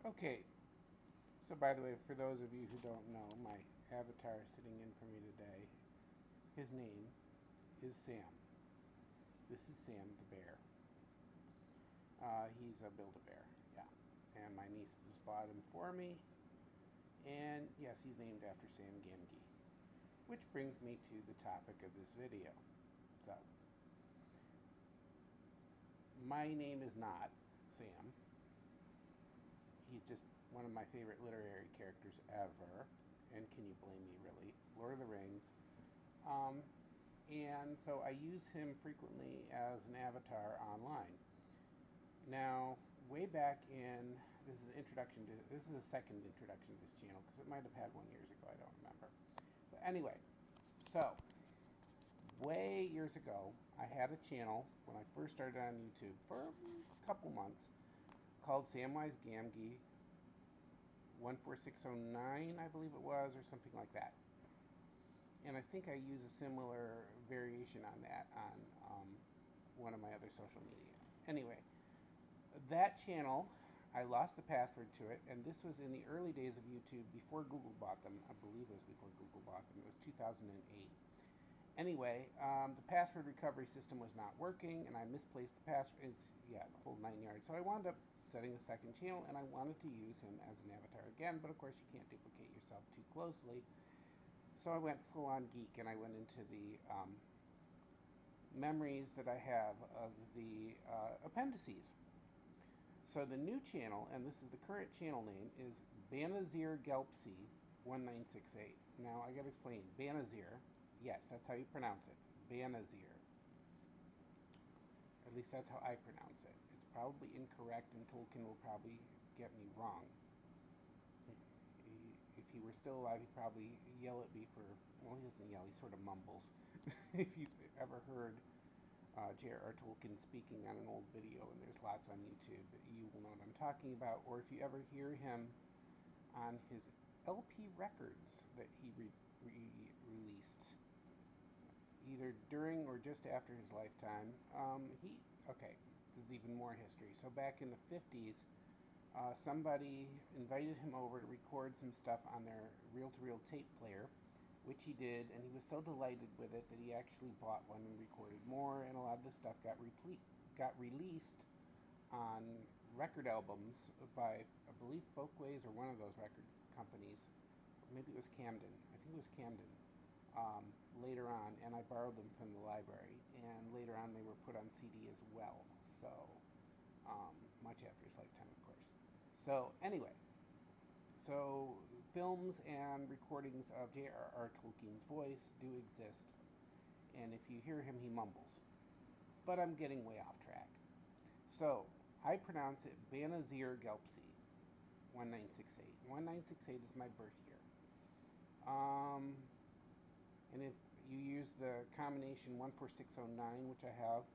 Okay, so by the way, for those of you who don't know, my avatar sitting in for me today, his name is Sam. This is Sam the bear. He's a Build-A-Bear, yeah. And my niece just bought him for me. And yes, he's named after Sam Gamgee. Which brings me to the topic of this video. So, my name is not Sam. He's just one of my favorite literary characters ever. And can you blame me, really? Lord of the Rings. Um, and so I use him frequently as an avatar online. Now, way back in, this is a second introduction to this channel because it might have had one years ago, I don't remember. But anyway, so way years ago, I had a channel when I first started on YouTube for a couple months called Samwise Gamgee 14609, I believe it was, or something like that. And I think I use a similar variation on that on one of my other social media. Anyway, that channel, I lost the password to it, and this was in the early days of YouTube before Google bought them. I believe it was before Google bought them. It was 2008. Anyway, the password recovery system was not working, and I misplaced the password. It's, yeah, the whole 9 yards. So I wound up setting a second channel, and I wanted to use him as an avatar again, but of course you can't duplicate yourself too closely. So I went full-on geek, and I went into the memories that I have of the appendices. So the new channel, and this is the current channel name, is Banazir Gelpsy 1968. Now I gotta explain. Banazir, yes, that's how you pronounce it. Banazir. At least that's how I pronounce it. It's probably incorrect, and Tolkien will probably get me wrong. If he were still alive, he'd probably yell at me for, well, he doesn't yell, he sort of mumbles. If you've ever heard J.R.R. Tolkien speaking on an old video, and there's lots on YouTube, you will know what I'm talking about. Or if you ever hear him on his LP records that he released, either during or just after his lifetime, okay, this is even more history. So back in the 50s, somebody invited him over to record some stuff on their reel-to-reel tape player, which he did, and he was so delighted with it that he actually bought one and recorded more, and a lot of the stuff got released on record albums by, I believe, Folkways or one of those record companies. Maybe it was Camden. I think it was Camden. Later on, and I borrowed them from the library, and later on they were put on CD as well, so much after his lifetime, of course. So anyway, so films and recordings of J.R.R. Tolkien's voice do exist, and if you hear him, he mumbles. But I'm getting way off track. So I pronounce it Banazir Gelpsy 1968. 1968 is my birth year. And if you use the combination 14609, which I have,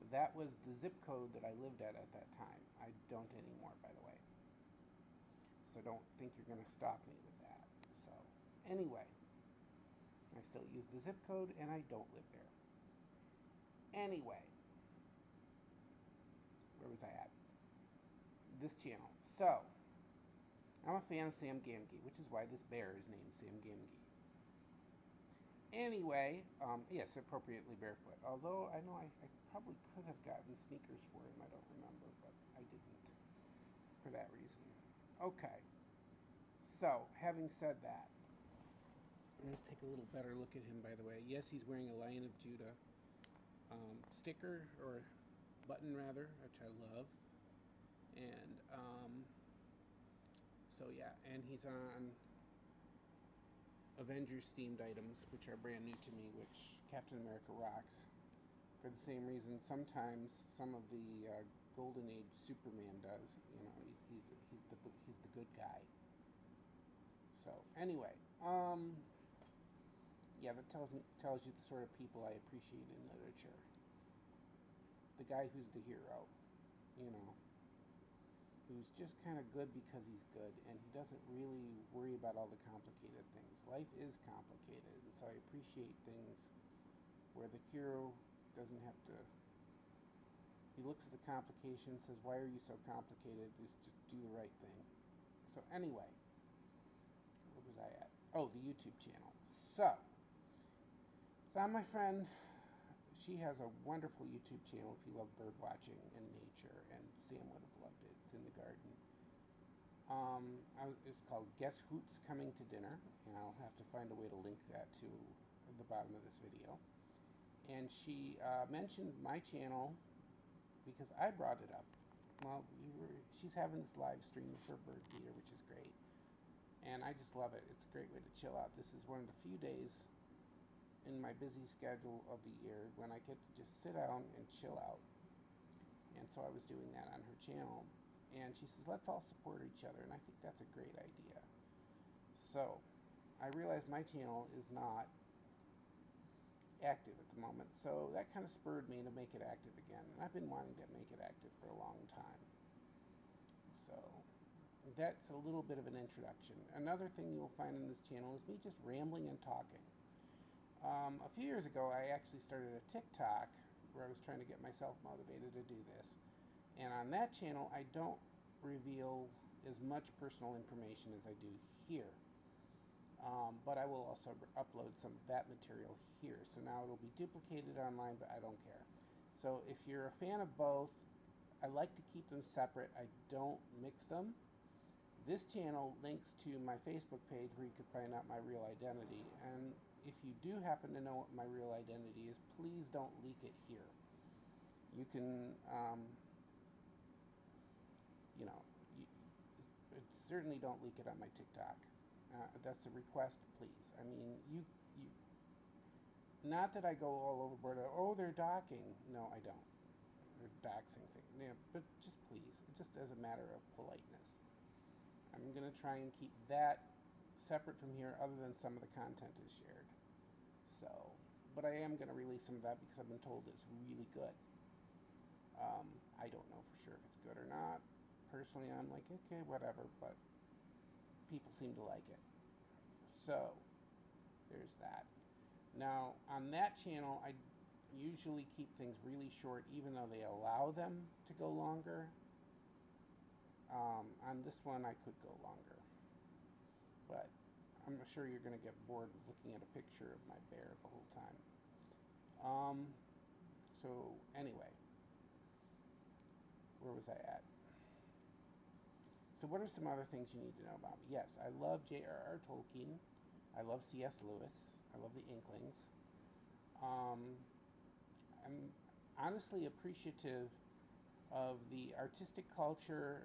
that was the zip code that I lived at that time. I don't anymore, by the way. So don't think you're going to stop me with that. So anyway, I still use the zip code, and I don't live there. Anyway, where was I at? This channel. So, I'm a fan of Sam Gamgee, which is why this bear is named Sam Gamgee. Anyway, yes, appropriately barefoot. Although I know I probably could have gotten sneakers for him. I don't remember, but I didn't for that reason. Okay. So, having said that, let's take a little better look at him, by the way. Yes, he's wearing a Lion of Judah sticker, or button rather, which I love. And, so yeah, and he's on Avengers themed items, which are brand new to me, which Captain America rocks. For the same reason, sometimes some of the Golden Age Superman does. You know, he's the good guy. So anyway, yeah, that tells you the sort of people I appreciate in literature. The guy who's the hero, you know, who's just kind of good because he's good, and he doesn't really worry about all the complicated things. Life is complicated, and so I appreciate things where the hero doesn't have to. He looks at the complications, says, "Why are you so complicated? Just do the right thing." So anyway, where was I at? Oh, the YouTube channel. So my friend, she has a wonderful YouTube channel if you love bird watching and nature, and Sam would have loved it. It's in the garden. It's called Guess Who's Coming to Dinner, and I'll have to find a way to link that to the bottom of this video. And she mentioned my channel because I brought it up. Well, she's having this live stream of her bird feeder, which is great, and I just love it. It's a great way to chill out. This is one of the few days in my busy schedule of the year when I get to just sit down and chill out. And so I was doing that on her channel. And she says, let's all support each other. And I think that's a great idea. So I realized my channel is not active at the moment. So that kind of spurred me to make it active again. And I've been wanting to make it active for a long time. So that's a little bit of an introduction. Another thing you'll find in this channel is me just rambling and talking. A few years ago, I actually started a TikTok where I was trying to get myself motivated to do this. And on that channel, I don't reveal as much personal information as I do here. But I will also upload some of that material here. So now it'll be duplicated online, but I don't care. So if you're a fan of both, I like to keep them separate. I don't mix them. This channel links to my Facebook page where you can find out my real identity. And if you do happen to know what my real identity is, please don't leak it here. You can, certainly don't leak it on my TikTok. That's a request, please. I mean, not that I go all overboard. Oh, they're docking. No, I don't. They're doxing things. Yeah, but just please, just as a matter of politeness. I'm going to try and keep that separate from here, other than some of the content is shared. So, but I am going to release some of that because I've been told it's really good. I don't know for sure if it's good or not. Personally, I'm like, okay, whatever, but people seem to like it. So, there's that. Now, on that channel, I usually keep things really short, even though they allow them to go longer. On this one, I could go longer. But I'm sure you're going to get bored with looking at a picture of my bear the whole time. So, anyway, where was I at? So what are some other things you need to know about me? Yes, I love J.R.R. Tolkien. I love C.S. Lewis. I love the Inklings. I'm honestly appreciative of the artistic culture,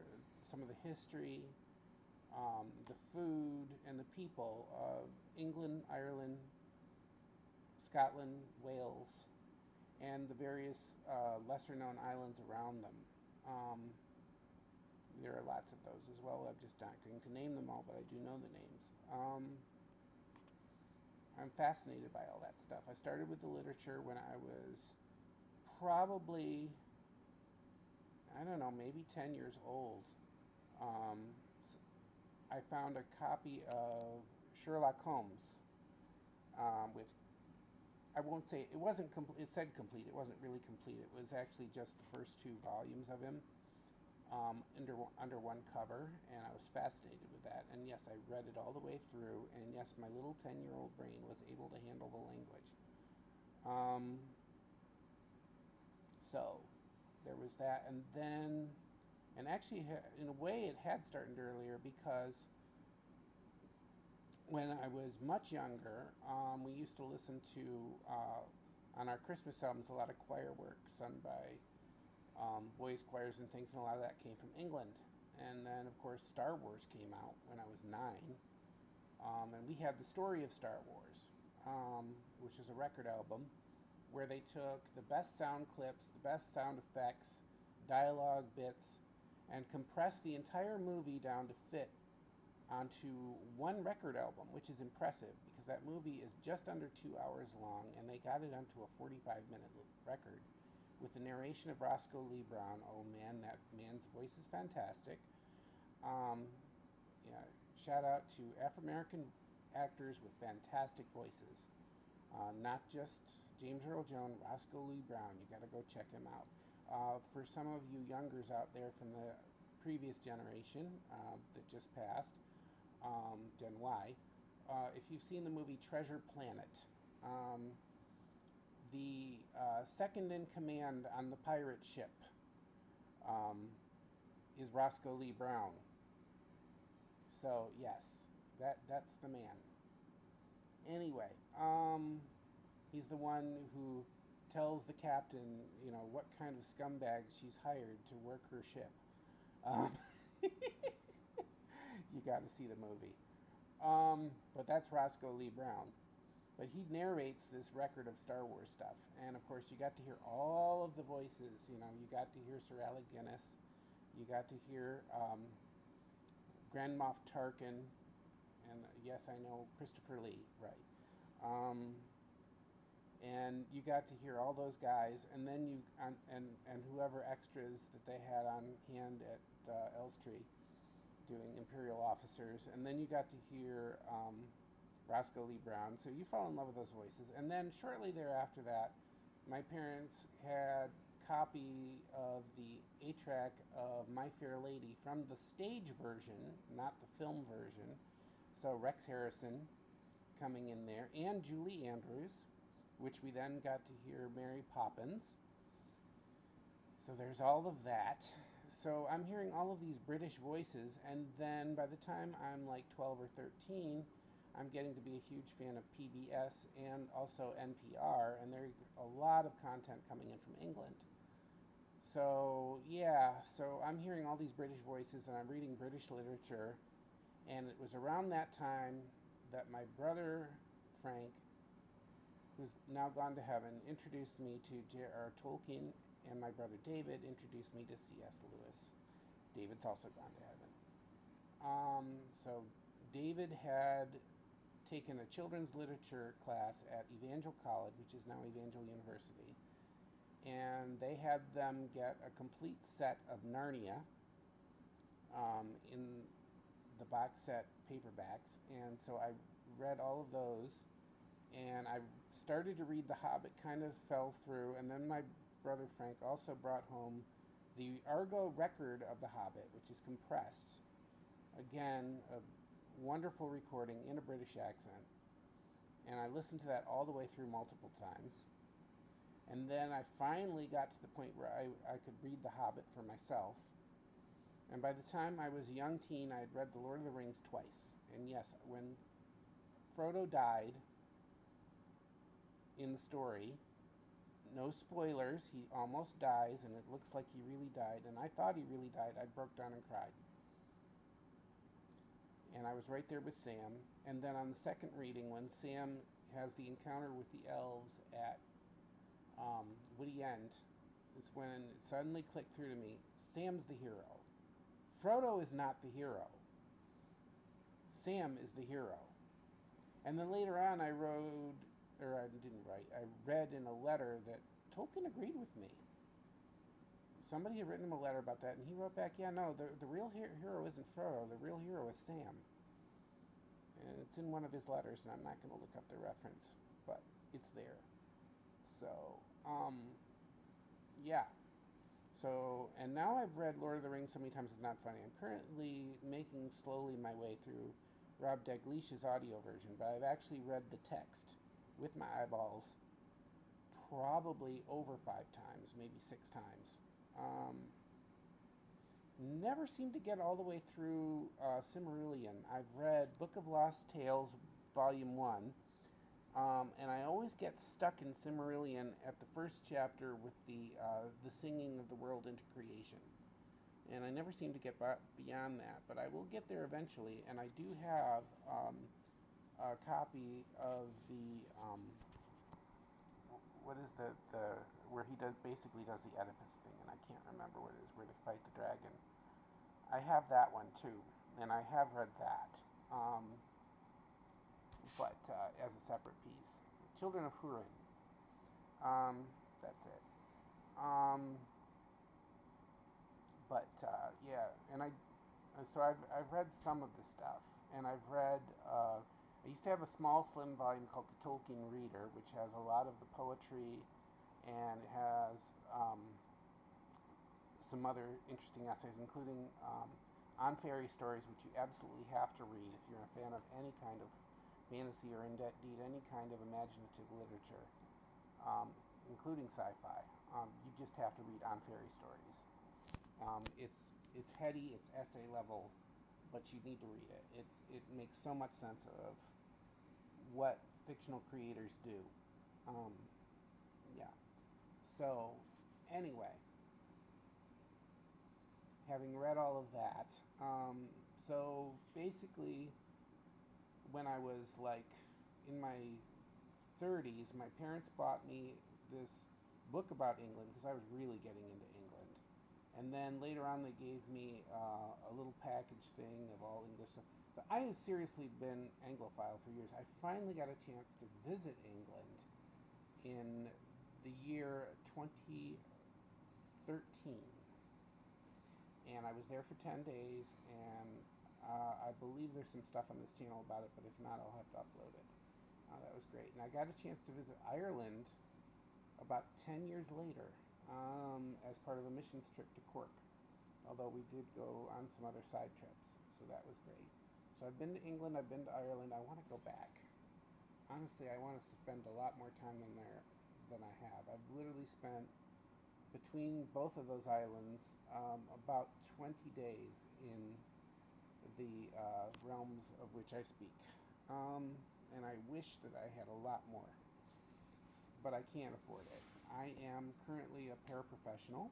some of the history, the food, and the people of England, Ireland, Scotland, Wales, and the various lesser-known islands around them. There are lots of those as well. I'm just not going to name them all, but I do know the names. I'm fascinated by all that stuff. I started with the literature when I was probably, I don't know, maybe 10 years old. I found a copy of Sherlock Holmes with, I won't say, it wasn't complete, it said complete, it wasn't really complete. It was actually just the first 2 volumes of him. Under one cover, and I was fascinated with that. And yes, I read it all the way through, and yes, my little 10-year-old brain was able to handle the language. So there was that, and then, and actually, in a way, it had started earlier, because when I was much younger, we used to listen to, on our Christmas albums, a lot of choir work sung by boys' choirs and things, and a lot of that came from England. And then, of course, Star Wars came out when I was 9, and we had the Story of Star Wars, which is a record album where they took the best sound clips, the best sound effects, dialogue bits, and compressed the entire movie down to fit onto one record album, which is impressive because that movie is just under 2 hours long, and they got it onto a 45-minute record with the narration of Roscoe Lee Brown. Oh man, that man's voice is fantastic. Yeah, shout out to Afro-American actors with fantastic voices. Not just James Earl Jones, Roscoe Lee Brown. You got to go check him out. For some of you youngers out there from the previous generation that just passed, Gen Y, if you've seen the movie Treasure Planet, um, the second in command on the pirate ship um, is Roscoe Lee Brown. So yes, that's the man. Anyway, he's the one who tells the captain, what kind of scumbag she's hired to work her ship. Um, you got to see the movie. But that's Roscoe Lee Brown. But he narrates this record of Star Wars stuff. And of course, you got to hear all of the voices. You got to hear Sir Alec Guinness. You got to hear Grand Moff Tarkin. And yes, I know Christopher Lee, right. And you got to hear all those guys, and then and whoever extras that they had on hand at Elstree doing Imperial officers, and then you got to hear Roscoe Lee Brown. So you fall in love with those voices, and then shortly thereafter that, my parents had a copy of the 8-track of My Fair Lady from the stage version, not the film version. So Rex Harrison coming in there, and Julie Andrews, which we then got to hear Mary Poppins. So there's all of that. So I'm hearing all of these British voices, and then by the time I'm like 12 or 13, I'm getting to be a huge fan of PBS and also NPR, and there's a lot of content coming in from England. So yeah, so I'm hearing all these British voices, and I'm reading British literature, and it was around that time that my brother Frank, who's now gone to heaven, introduced me to J.R. Tolkien, and my brother David introduced me to C.S. Lewis. David's also gone to heaven. So David had taken a children's literature class at Evangel College, which is now Evangel University, and they had them get a complete set of Narnia in the box set paperbacks, and so I read all of those, and I started to read The Hobbit, kind of fell through, and then my brother Frank also brought home the Argo record of The Hobbit, which is compressed. Again, a wonderful recording in a British accent, and I listened to that all the way through multiple times. And then I finally got to the point where I could read The Hobbit for myself. And by the time I was a young teen, I had read The Lord of the Rings twice. And yes, when Frodo died in the story, no spoilers, he almost dies, and it looks like he really died. And I thought he really died. I broke down and cried. And I was right there with Sam. And then on the second reading, when Sam has the encounter with the elves at Woody End, is when it suddenly clicked through to me, Sam's the hero. Frodo is not the hero. Sam is the hero. And then later on I read in a letter that Tolkien agreed with me. Somebody had written him a letter about that, and he wrote back, yeah, no, the real hero isn't Frodo, the real hero is Sam. And it's in one of his letters, and I'm not going to look up the reference, but it's there. So, yeah. So, and now I've read Lord of the Rings so many times it's not funny. I'm currently making slowly my way through Rob Daglish's audio version, but I've actually read the text with my eyeballs probably over 5 times, maybe 6 times. Never seemed to get all the way through Silmarillion. I've read Book of Lost Tales, Volume 1, and I always get stuck in Silmarillion at the first chapter with the singing of the world into creation. And I never seem to get beyond that, but I will get there eventually, and I do have a copy of the, what is the where he basically does the Oedipus thing, and I can't remember what it is, where they fight the dragon. I have that one too, and I have read that, but as a separate piece. Children of Hurin. That's it. But yeah, and so I've read some of the stuff, and I've read. I used to have a small, slim volume called the Tolkien Reader, which has a lot of the poetry, and it has some other interesting essays, including on fairy stories, which you absolutely have to read if you're a fan of any kind of fantasy or indeed any kind of imaginative literature, including sci-fi. You just have to read On Fairy Stories. It's heady, it's essay level, but you need to read it. It makes so much sense of what fictional creators do. Um, yeah. So anyway, having read all of that, so basically, when I was like in my 30s, my parents bought me this book about England because I was really getting into England. And then later on, they gave me a little package thing of all English stuff. So I have seriously been Anglophile for years. I finally got a chance to visit England in the year 2013. And I was there for 10 days, and I believe there's some stuff on this channel about it, but if not, I'll have to upload it. That was great. And I got a chance to visit Ireland about 10 years later as part of a missions trip to Cork, although we did go on some other side trips, so that was great. So I've been to England, I've been to Ireland, I want to go back. Honestly, I want to spend a lot more time in there than I have. I've literally spent, between both of those islands, about 20 days in the realms of which I speak. And I wish that I had a lot more, but I can't afford it. I am currently a paraprofessional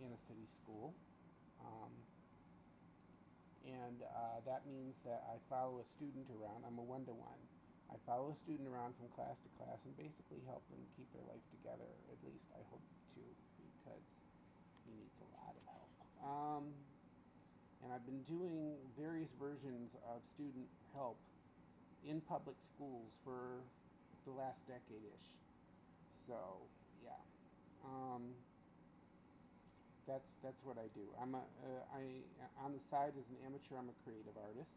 in a city school, and that means that I follow a student around. I'm a one-to-one. I follow a student around from class to class and basically help them keep their life together. At least I hope to, because he needs a lot of help. And I've been doing various versions of student help in public schools for the last decade-ish. So, yeah. That's what I do. On the side as an amateur, I'm a creative artist.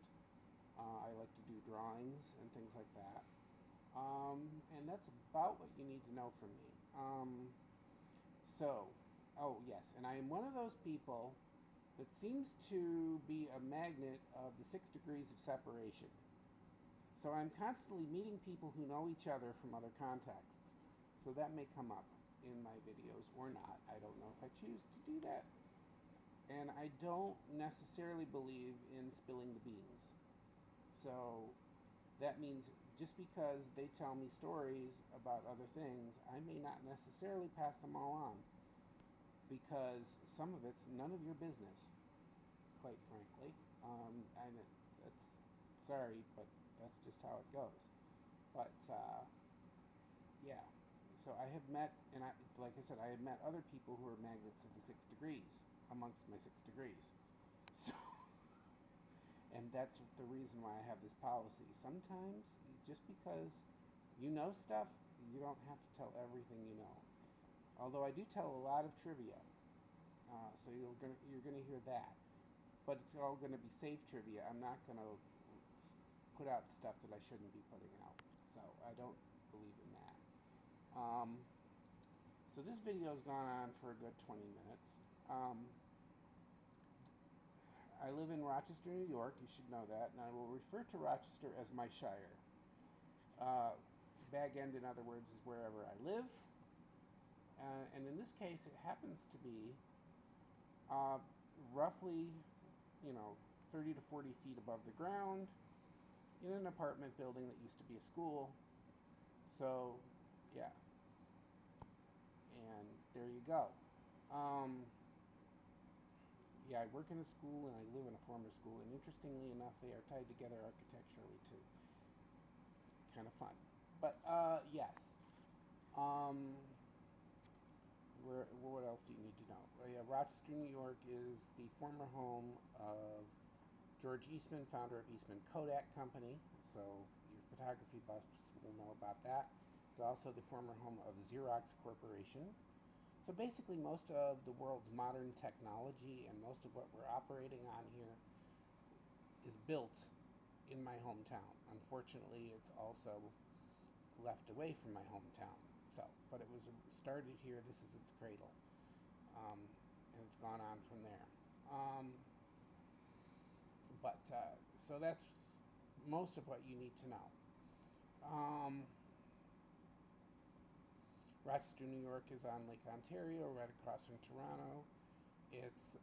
I like to do drawings and things like that. And that's about what you need to know from me. Oh yes, and I am one of those people that seems to be a magnet of the 6 degrees of separation. So I'm constantly meeting people who know each other from other contexts. So that may come up in my videos or not. I don't know if I choose to do that. And I don't necessarily believe in spilling the beans. So that means just because they tell me stories about other things, I may not necessarily pass them all on, because some of it's none of your business, quite frankly. And that's sorry, but that's just how it goes. But yeah, so I have met, and like I said, I have met other people who are magnets of the 6 degrees amongst my 6 degrees. So, and that's the reason why I have this policy. Sometimes, just because you know stuff, you don't have to tell everything you know. Although I do tell a lot of trivia, so you're gonna hear that. But it's all gonna be safe trivia. I'm not gonna put out stuff that I shouldn't be putting out. So I don't believe in that. So this video has gone on for a good 20 minutes. I live in Rochester, New York. You should know that. And I will refer to Rochester as my shire. Bag End, in other words, is wherever I live. And in this case, it happens to be roughly, 30 to 40 feet above the ground in an apartment building that used to be a school. So, yeah. And there you go. Yeah, I work in a school and I live in a former school, and interestingly enough, they are tied together architecturally too. Kind of fun. But yes. What else do you need to know? Yeah, Rochester, New York is the former home of George Eastman, founder of Eastman Kodak Company. So your photography buffs will know about that. It's also the former home of Xerox Corporation. So basically most of the world's modern technology and most of what we're operating on here is built in my hometown. Unfortunately, it's also left away from my hometown. So, but it was started here. This is its cradle. and it's gone on from there. So that's most of what you need to know. Rochester, New York is on Lake Ontario, right across from Toronto. It's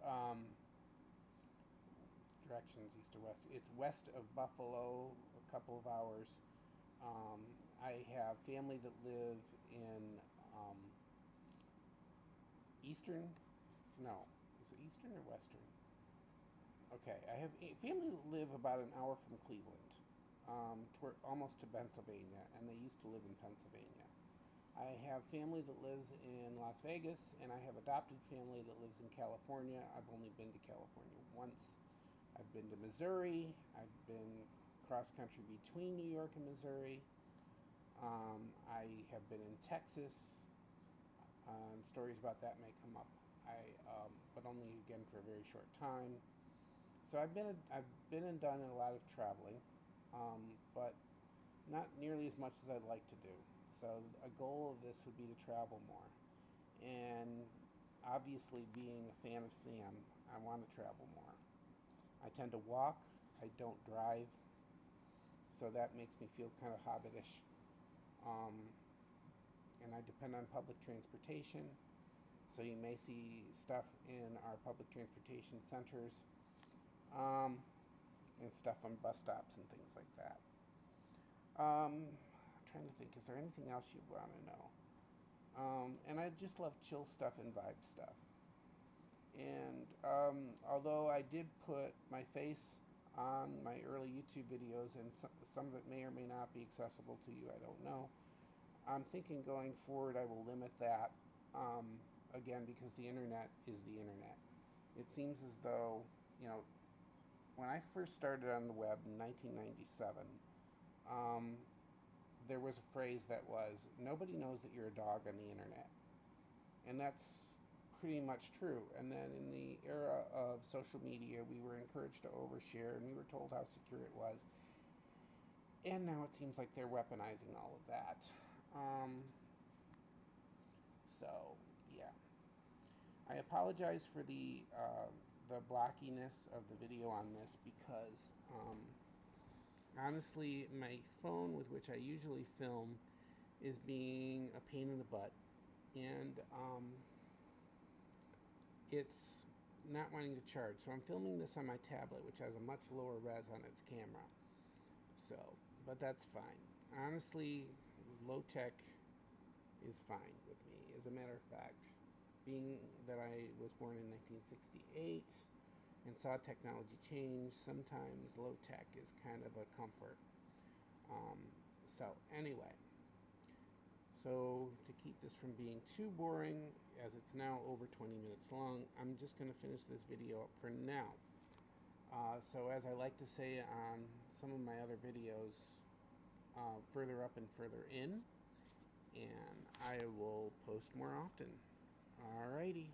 directions east or west. It's west of Buffalo, a couple of hours. I have family that live in eastern. No, is it eastern or western? Okay, I have family that live about an hour from Cleveland, almost to Pennsylvania, and they used to live in Pennsylvania. I have family that lives in Las Vegas, and I have adopted family that lives in California. I've only been to California once. I've been to Missouri. I've been cross country between New York and Missouri. I have been in Texas. Stories about that may come up. But only again for a very short time. So I've been and done a lot of traveling, but not nearly as much as I'd like to do. So a goal of this would be to travel more. And obviously, being a fan of Sam, I want to travel more. I tend to walk. I don't drive. So that makes me feel kind of hobbitish. And I depend on public transportation. So you may see stuff in our public transportation centers and stuff on bus stops and things like that. I'm trying to think, is there anything else you want to know? And I just love chill stuff and vibe stuff. And although I did put my face on my early YouTube videos, and some of it may or may not be accessible to you, I don't know. I'm thinking going forward I will limit that, again, because the internet is the internet. It seems as though, when I first started on the web in 1997, there was a phrase that was, nobody knows that you're a dog on the internet. And that's pretty much true. And then in the era of social media, we were encouraged to overshare, and we were told how secure it was. And now it seems like they're weaponizing all of that. So, yeah. I apologize for the blockiness of the video on this because, honestly, my phone with which I usually film is being a pain in the butt. And it's not wanting to charge. So I'm filming this on my tablet, which has a much lower res on its camera. So, but that's fine. Honestly, low tech is fine with me. As a matter of fact, being that I was born in 1968 and saw technology change, sometimes low tech is kind of a comfort. So anyway, so to keep this from being too boring, as it's now over 20 minutes long, I'm just going to finish this video up for now. So as I like to say on some of my other videos, further up and further in, and I will post more often. Alrighty.